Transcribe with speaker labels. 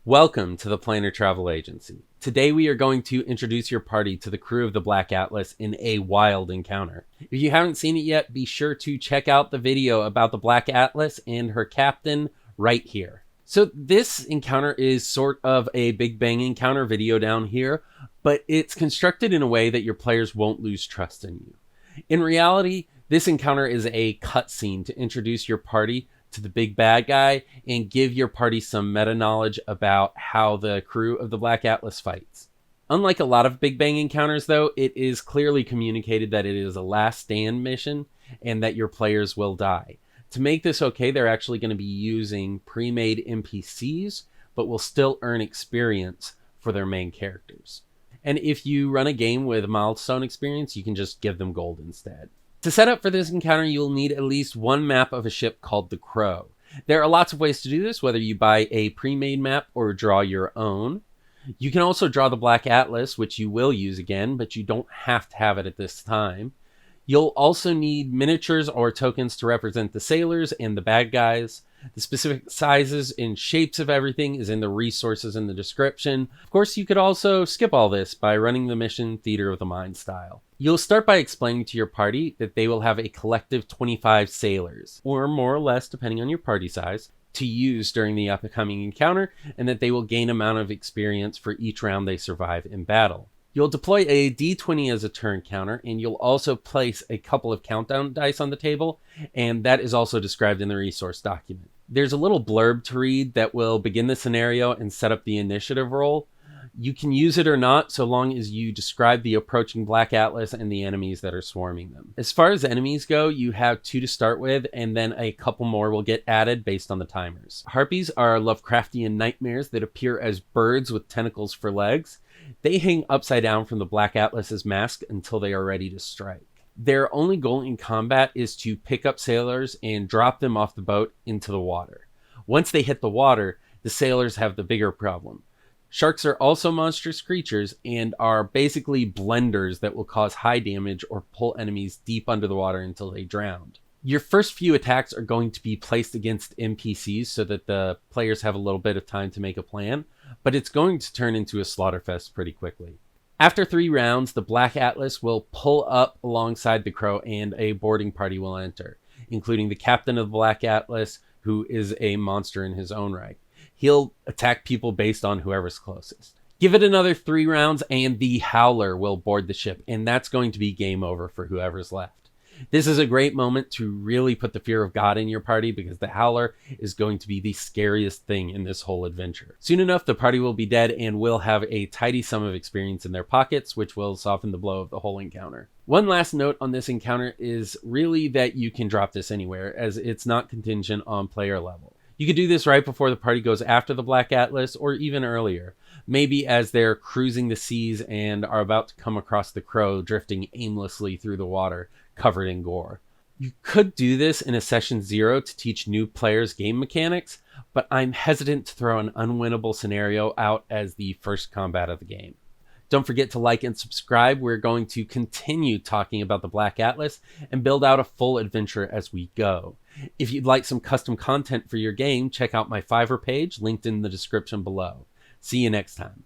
Speaker 1: Welcome to the Planar Travel Agency. Today we are going to introduce your party to the crew of the Black Atlas in a wild encounter. If you haven't seen it yet, be sure to check out the video about the Black Atlas and her captain right here. So this encounter is sort of a Big Bang encounter video down here, but it's constructed in a way that your players won't lose trust in you. In reality, this encounter is a cutscene to introduce your party to the big bad guy and give your party some meta knowledge about how the crew of the Black Atlas fights. Unlike a lot of Big Bang encounters, though, it is clearly communicated that it is a last stand mission and that your players will die. To make this okay, they're actually going to be using pre-made NPCs, but will still earn experience for their main characters. And if you run a game with milestone experience, you can just give them gold instead. To set up for this encounter, you'll need at least one map of a ship called the Crow. There are lots of ways to do this, whether you buy a pre-made map or draw your own. You can also draw the Black Atlas, which you will use again, but you don't have to have it at this time. You'll also need miniatures or tokens to represent the sailors and the bad guys. The specific sizes and shapes of everything is in the resources in the description. Of course, you could also skip all this by running the mission Theater of the Mind style. You'll start by explaining to your party that they will have a collective 25 sailors, or more or less depending on your party size, to use during the upcoming encounter, and that they will gain amount of experience for each round they survive in battle. You'll deploy a d20 as a turn counter, and you'll also place a couple of countdown dice on the table, and that is also described in the resource document. There's a little blurb to read that will begin the scenario and set up the initiative roll. You can use it or not, so long as you describe the approaching Black Atlas and the enemies that are swarming them. As far as enemies go, you have 2 to start with, and then a couple more will get added based on the timers. Harpies are Lovecraftian nightmares that appear as birds with tentacles for legs. They hang upside down from the Black Atlas's mask until they are ready to strike. Their only goal in combat is to pick up sailors and drop them off the boat into the water. Once they hit the water, the sailors have the bigger problem. Sharks are also monstrous creatures and are basically blenders that will cause high damage or pull enemies deep under the water until they drown. Your first few attacks are going to be placed against NPCs so that the players have a little bit of time to make a plan, but it's going to turn into a slaughterfest pretty quickly. After 3 rounds, the Black Atlas will pull up alongside the Crow and a boarding party will enter, including the captain of the Black Atlas, who is a monster in his own right. He'll attack people based on whoever's closest. Give it another 3 rounds and the Howler will board the ship, and that's going to be game over for whoever's left. This is a great moment to really put the fear of God in your party because the Howler is going to be the scariest thing in this whole adventure. Soon enough, the party will be dead and will have a tidy sum of experience in their pockets, which will soften the blow of the whole encounter. One last note on this encounter is really that you can drop this anywhere, as it's not contingent on player level. You could do this right before the party goes after the Black Atlas, or even earlier. Maybe as they're cruising the seas and are about to come across the Crow drifting aimlessly through the water, covered in gore. You could do this in a session 0 to teach new players game mechanics, but I'm hesitant to throw an unwinnable scenario out as the first combat of the game. Don't forget to like and subscribe. We're going to continue talking about the Black Atlas and build out a full adventure as we go. If you'd like some custom content for your game, check out my Fiverr page linked in the description below. See you next time.